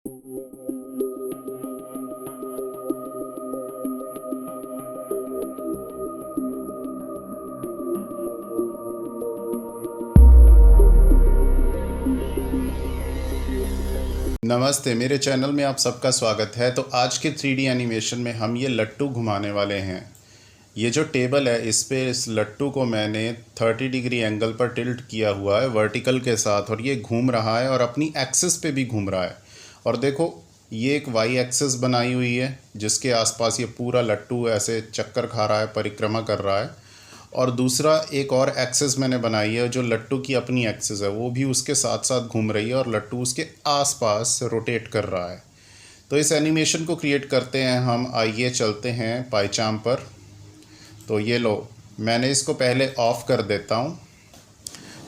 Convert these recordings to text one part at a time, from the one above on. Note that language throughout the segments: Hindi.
नमस्ते, मेरे चैनल में आप सबका स्वागत है। तो आज के 3D एनिमेशन में हम ये लट्टू घुमाने वाले हैं। ये जो टेबल है इस पे इस लट्टू को मैंने 30 डिग्री एंगल पर टिल्ट किया हुआ है वर्टिकल के साथ, और ये घूम रहा है और अपनी एक्सिस पे भी घूम रहा है। और देखो, ये एक वाई एक्सिस बनाई हुई है जिसके आसपास ये पूरा लट्टू ऐसे चक्कर खा रहा है, परिक्रमा कर रहा है। और दूसरा एक और एक्सिस मैंने बनाई है जो लट्टू की अपनी एक्सिस है, वो भी उसके साथ साथ घूम रही है और लट्टू उसके आसपास रोटेट कर रहा है। तो इस एनिमेशन को क्रिएट करते हैं हम। आइए चलते हैं पाइचाम पर। तो ये लो, मैंने इसको पहले ऑफ़ कर देता हूँ।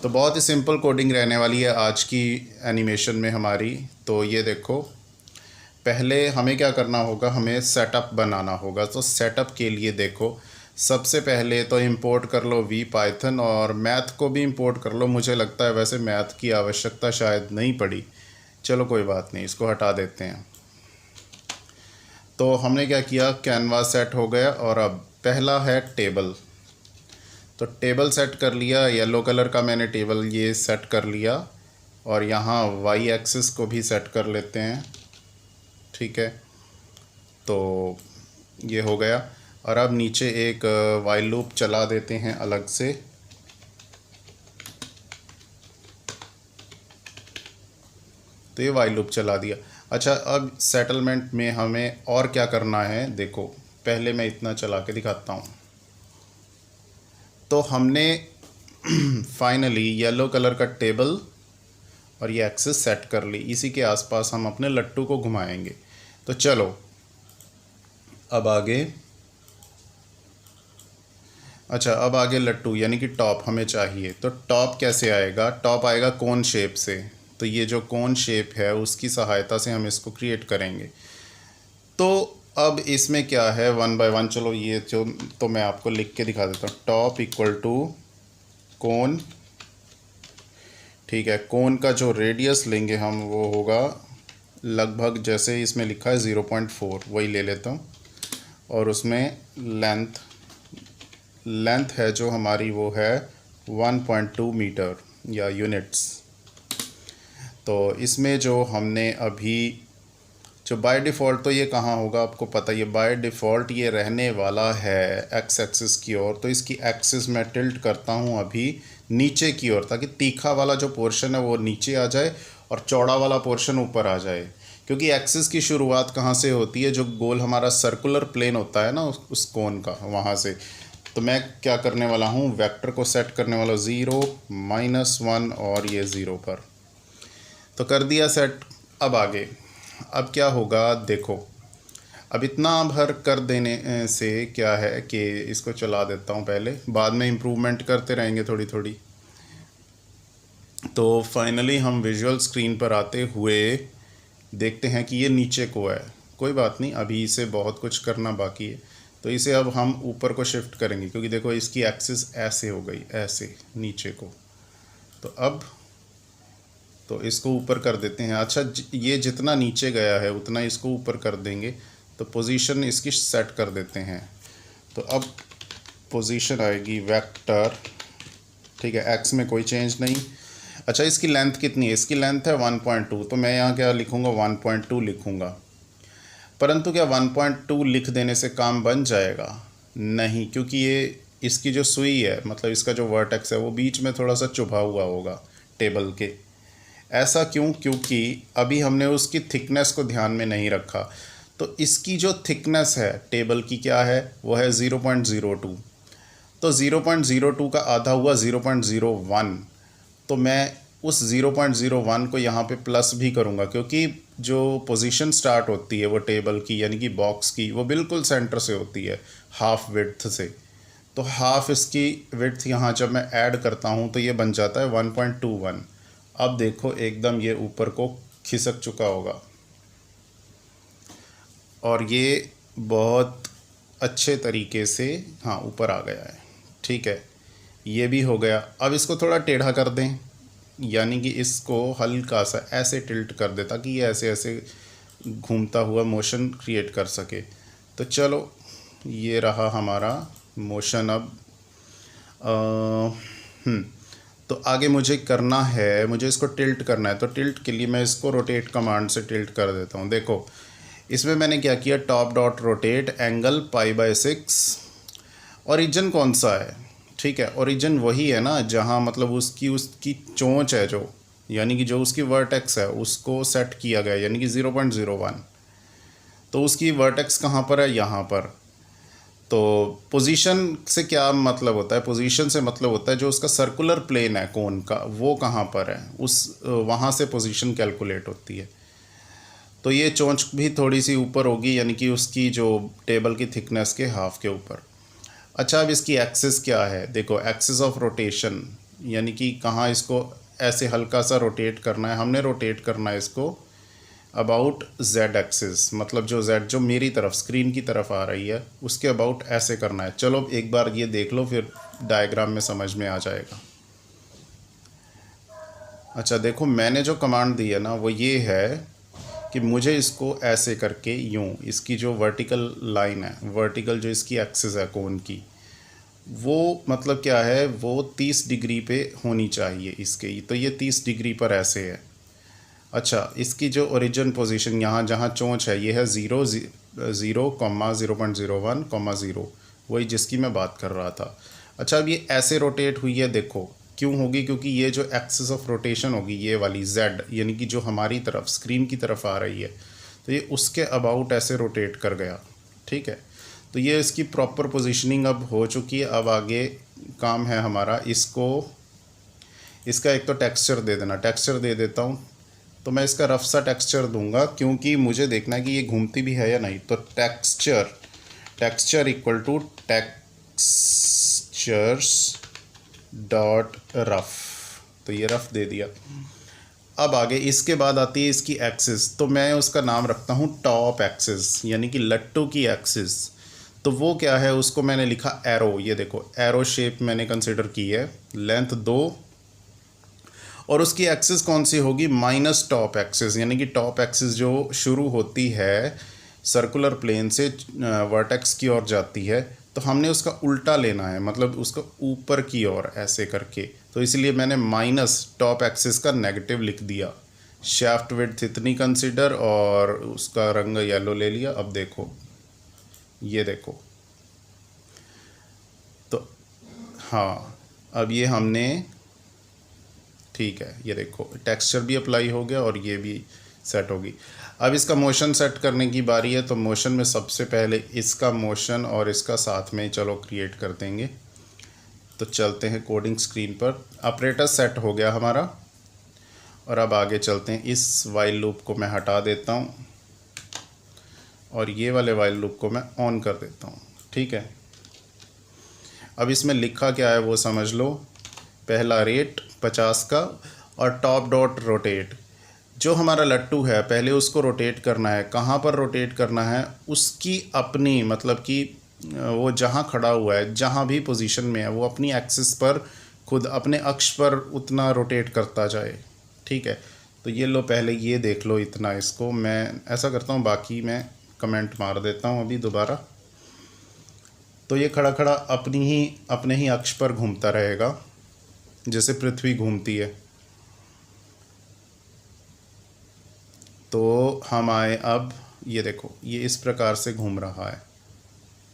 तो बहुत ही सिंपल कोडिंग रहने वाली है आज की एनिमेशन में हमारी। तो ये देखो, पहले हमें क्या करना होगा, हमें सेटअप बनाना होगा। तो सेटअप के लिए देखो, सबसे पहले तो इंपोर्ट कर लो वी पाइथन, और मैथ को भी इंपोर्ट कर लो। मुझे लगता है वैसे मैथ की आवश्यकता शायद नहीं पड़ी, चलो कोई बात नहीं, इसको हटा देते हैं। तो हमने क्या किया, कैनवास सेट हो गया। और अब पहला है टेबल। तो टेबल सेट कर लिया, येलो कलर का मैंने टेबल ये सेट कर लिया। और यहाँ वाई एक्सिस को भी सेट कर लेते हैं, ठीक है। तो ये हो गया। और अब नीचे एक वाइल लूप चला देते हैं अलग से। तो ये वाइल लूप चला दिया। अच्छा, अब सेटलमेंट में हमें और क्या करना है, देखो पहले मैं इतना चला के दिखाता हूँ। तो हमने फाइनली येलो कलर का टेबल और ये एक्सिस सेट कर ली। इसी के आसपास हम अपने लट्टू को घुमाएंगे। तो चलो अब आगे, अच्छा अब आगे लट्टू यानी कि टॉप हमें चाहिए। तो टॉप कैसे आएगा, टॉप आएगा कोन शेप से। तो ये जो कोन शेप है उसकी सहायता से हम इसको क्रिएट करेंगे। तो अब इसमें क्या है, वन बाय वन, चलो ये जो, तो मैं आपको लिख के दिखा देता हूँ। टॉप इक्वल टू कोन, ठीक है। कोन का जो रेडियस लेंगे हम वो होगा लगभग, जैसे इसमें लिखा है 0.4, वही ले लेता हूँ। और उसमें लेंथ है जो हमारी वो है 1.2 मीटर या यूनिट्स। तो इसमें जो हमने अभी जो बाय डिफ़ॉल्ट, तो ये कहाँ होगा आपको पता, ये बाय डिफ़ॉल्ट ये रहने वाला है एक्स एक्सिस की ओर। तो इसकी एक्सिस मैं टिल्ट करता हूँ अभी नीचे की ओर, ताकि तीखा वाला जो पोर्शन है वो नीचे आ जाए और चौड़ा वाला पोर्शन ऊपर आ जाए। क्योंकि एक्सिस की शुरुआत कहाँ से होती है, जो गोल हमारा सर्कुलर प्लेन होता है ना उस कोन का, वहाँ से। तो मैं क्या करने वाला हूँ, वेक्टर को सेट करने वाला 0, -1 और ये 0 पर। तो कर दिया सेट। अब आगे, अब क्या होगा, देखो अब इतना भर कर देने से क्या है कि इसको चला देता हूँ पहले, बाद में इम्प्रूवमेंट करते रहेंगे थोड़ी थोड़ी। तो फाइनली हम विजुअल स्क्रीन पर आते हुए देखते हैं कि ये नीचे को है। कोई बात नहीं, अभी इसे बहुत कुछ करना बाकी है। तो इसे अब हम ऊपर को शिफ्ट करेंगे, क्योंकि देखो इसकी एक्सिस ऐसे हो गई, ऐसे नीचे को। तो अब तो इसको ऊपर कर देते हैं। अच्छा, ये जितना नीचे गया है उतना इसको ऊपर कर देंगे। तो पोजीशन इसकी सेट कर देते हैं। तो अब पोजीशन आएगी वेक्टर, ठीक है, एक्स में कोई चेंज नहीं। अच्छा, इसकी लेंथ कितनी है, इसकी लेंथ है 1.2। तो मैं यहाँ क्या लिखूँगा, 1.2 लिखूँगा। परंतु क्या 1.2 लिख देने से काम बन जाएगा? नहीं, क्योंकि ये इसकी जो सुई है, मतलब इसका जो वर्टेक्स है, वो बीच में थोड़ा सा चुभा हुआ होगा टेबल के। ऐसा क्यों? क्योंकि अभी हमने उसकी थिकनेस को ध्यान में नहीं रखा। तो इसकी जो थिकनेस है टेबल की क्या है, वो है 0.02। तो 0.02 का आधा हुआ 0.01। तो मैं उस 0.01 को यहाँ पे प्लस भी करूँगा, क्योंकि जो पोजीशन स्टार्ट होती है वो टेबल की यानी कि बॉक्स की, वो बिल्कुल सेंटर से होती है, हाफ विड्थ से। तो हाफ इसकी विड्थ यहाँ जब मैं ऐड करता हूँ तो ये बन जाता है 1.21। अब देखो एकदम ये ऊपर को खिसक चुका होगा और ये बहुत अच्छे तरीके से हाँ ऊपर आ गया है, ठीक है। ये भी हो गया। अब इसको थोड़ा टेढ़ा कर दें, यानी कि इसको हल्का सा ऐसे टिल्ट कर दे ताकि ये ऐसे ऐसे घूमता हुआ मोशन क्रिएट कर सके। तो चलो ये रहा हमारा मोशन। अब तो आगे मुझे करना है, मुझे इसको टिल्ट करना है। तो टिल्ट के लिए मैं इसको रोटेट कमांड से टिल्ट कर देता हूँ। देखो इसमें मैंने क्या किया, top dot rotate angle π/6। Origin कौन सा है, ठीक है, ओरिजिन वही है ना जहाँ मतलब उसकी चोंच है जो, यानी कि जो उसकी वर्टेक्स है उसको सेट किया गया, यानी कि 0.01। तो उसकी वर्टेक्स कहाँ पर है, यहाँ पर। तो पोजीशन से क्या मतलब होता है, पोजीशन से मतलब होता है जो उसका सर्कुलर प्लेन है कोन का वो कहाँ पर है, उस वहाँ से पोजीशन कैलकुलेट होती है। तो ये चोंच भी थोड़ी सी ऊपर होगी, यानी कि उसकी जो टेबल की थिकनेस के हाफ के ऊपर। अच्छा अब इसकी एक्सिस क्या है, देखो एक्सिस ऑफ रोटेशन, यानी कि कहाँ इसको ऐसे हल्का सा रोटेट करना है। हमने रोटेट करना है इसको अबाउट जेड एक्सिस, मतलब जो जेड जो मेरी तरफ स्क्रीन की तरफ आ रही है उसके अबाउट ऐसे करना है। चलो एक बार ये देख लो, फिर डायग्राम में समझ में आ जाएगा। अच्छा देखो मैंने जो कमांड दी है ना वो ये है कि मुझे इसको ऐसे करके यूँ, इसकी जो वर्टिकल लाइन है, वर्टिकल जो इसकी एक्सिस है कोन की, वो मतलब क्या है, वो 30 डिग्री पे होनी चाहिए इसके। तो ये 30 डिग्री पर ऐसे है। अच्छा इसकी जो ओरिजिन पोजीशन यहाँ जहाँ चोंच है ये है 0.01, 0, वही जिसकी मैं बात कर रहा था। अच्छा अब ये ऐसे रोटेट हुई है, देखो क्यों होगी, क्योंकि ये जो एक्सिस ऑफ रोटेशन होगी ये वाली जेड, यानी कि जो हमारी तरफ स्क्रीन की तरफ आ रही है, तो ये उसके अबाउट ऐसे रोटेट कर गया, ठीक है। तो ये इसकी प्रॉपर पोजीशनिंग अब हो चुकी है। अब आगे काम है हमारा इसका एक तो टेक्सचर दे देना, टेक्सचर दे देता हूँ। तो मैं इसका रफ सा टेक्सचर दूंगा क्योंकि मुझे देखना है कि ये घूमती भी है या नहीं। तो texture equal to textures dot rough, तो ये रफ दे दिया। अब आगे इसके बाद आती है इसकी एक्सिस, तो मैं उसका नाम रखता हूँ टॉप एक्सिस, यानी कि लट्टू की एक्सिस। तो वो क्या है, उसको मैंने लिखा एरो, ये देखो एरो शेप मैंने कंसिडर की है, लेंथ 2, और उसकी एक्सिस कौन सी होगी, माइनस टॉप एक्सिस, यानी कि टॉप एक्सिस जो शुरू होती है सर्कुलर प्लेन से वर्टेक्स की ओर जाती है, तो हमने उसका उल्टा लेना है, मतलब उसका ऊपर की ओर ऐसे करके। तो इसलिए मैंने माइनस टॉप एक्सिस का नेगेटिव लिख दिया। शाफ्ट विड्थ इतनी कंसिडर, और उसका रंग येलो ले लिया। अब देखो ये देखो, तो हाँ अब ये हमने, ठीक है, ये देखो टेक्सचर भी अप्लाई हो गया और ये भी सेट होगी। अब इसका मोशन सेट करने की बारी है। तो मोशन में सबसे पहले इसका मोशन और इसका साथ में चलो क्रिएट कर देंगे। तो चलते हैं कोडिंग स्क्रीन पर। ऑपरेटर सेट हो गया हमारा, और अब आगे चलते हैं। इस वाइल लूप को मैं हटा देता हूँ और ये वाले वाइल लूप को मैं ऑन कर देता हूँ, ठीक है। अब इसमें लिखा क्या है वो समझ लो। पहला रेट 50 का, और टॉप डॉट रोटेट, जो हमारा लट्टू है पहले उसको रोटेट करना है। कहाँ पर रोटेट करना है, उसकी अपनी, मतलब कि वो जहाँ खड़ा हुआ है, जहाँ भी पोजीशन में है, वो अपनी एक्सिस पर खुद अपने अक्ष पर उतना रोटेट करता जाए, ठीक है। तो ये लो पहले ये देख लो इतना, इसको मैं ऐसा करता हूँ, बाकी मैं कमेंट मार देता हूँ अभी दोबारा। तो ये खड़ा खड़ा अपने ही अक्ष पर घूमता रहेगा जैसे पृथ्वी घूमती है। तो हम आए, अब ये देखो ये इस प्रकार से घूम रहा है,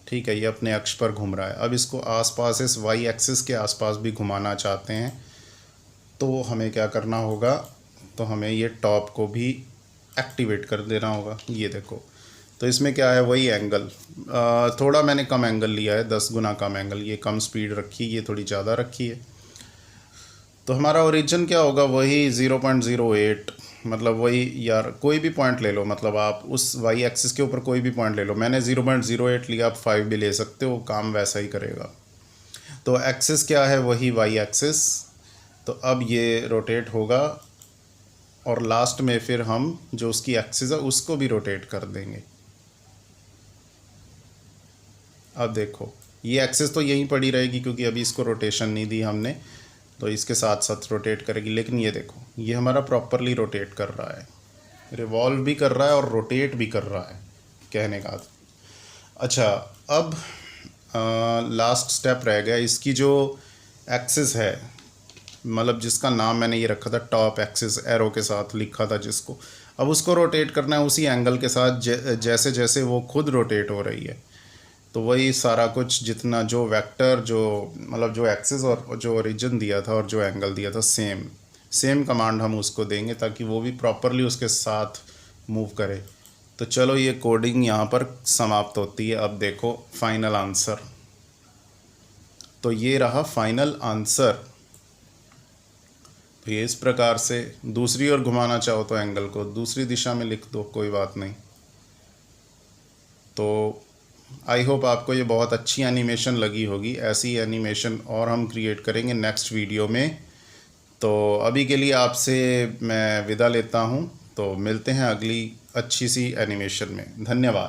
ठीक है, ये अपने अक्ष पर घूम रहा है। अब इसको आसपास, इस वाई एक्सिस के आसपास भी घुमाना चाहते हैं, तो हमें क्या करना होगा, तो हमें ये टॉप को भी एक्टिवेट कर देना होगा। ये देखो, तो इसमें क्या है, वही एंगल, थोड़ा मैंने कम एंगल लिया है, 10 गुना कम एंगल, ये कम स्पीड रखी, ये थोड़ी ज़्यादा रखी है। तो हमारा ओरिजिन क्या होगा, वही 0.08, मतलब वही, यार कोई भी पॉइंट ले लो, मतलब आप उस वाई एक्सिस के ऊपर कोई भी पॉइंट ले लो। मैंने 0.08 लिया, आप 5 भी ले सकते हो, काम वैसा ही करेगा। तो एक्सिस क्या है, वही वाई एक्सिस। तो अब ये रोटेट होगा, और लास्ट में फिर हम जो उसकी एक्सिस है उसको भी रोटेट कर देंगे। अब देखो ये एक्सिस तो यहीं पड़ी रहेगी क्योंकि अभी इसको रोटेशन नहीं दी हमने, तो इसके साथ साथ रोटेट करेगी। लेकिन ये देखो ये हमारा प्रॉपरली रोटेट कर रहा है, रिवॉल्व भी कर रहा है और रोटेट भी कर रहा है कहने का। अच्छा, अब लास्ट स्टेप रह गया। इसकी जो एक्सिस है, मतलब जिसका नाम मैंने ये रखा था टॉप एक्सिस, एरो के साथ लिखा था जिसको, अब उसको रोटेट करना है उसी एंगल के साथ जैसे जैसे वो खुद रोटेट हो रही है। तो वही सारा कुछ जितना जो वेक्टर, जो मतलब जो एक्सिस और जो ओरिजिन दिया था और जो एंगल दिया था, सेम कमांड हम उसको देंगे ताकि वो भी प्रॉपरली उसके साथ मूव करे। तो चलो ये कोडिंग यहाँ पर समाप्त होती है। अब देखो फाइनल आंसर। तो ये रहा फाइनल आंसर। तो ये इस प्रकार से, दूसरी ओर घुमाना चाहो तो एंगल को दूसरी दिशा में लिख दो, कोई बात नहीं। तो आई होप आपको ये बहुत अच्छी एनिमेशन लगी होगी। ऐसी एनिमेशन और हम क्रिएट करेंगे नेक्स्ट वीडियो में। तो अभी के लिए आपसे मैं विदा लेता हूँ। तो मिलते हैं अगली अच्छी सी एनिमेशन में। धन्यवाद।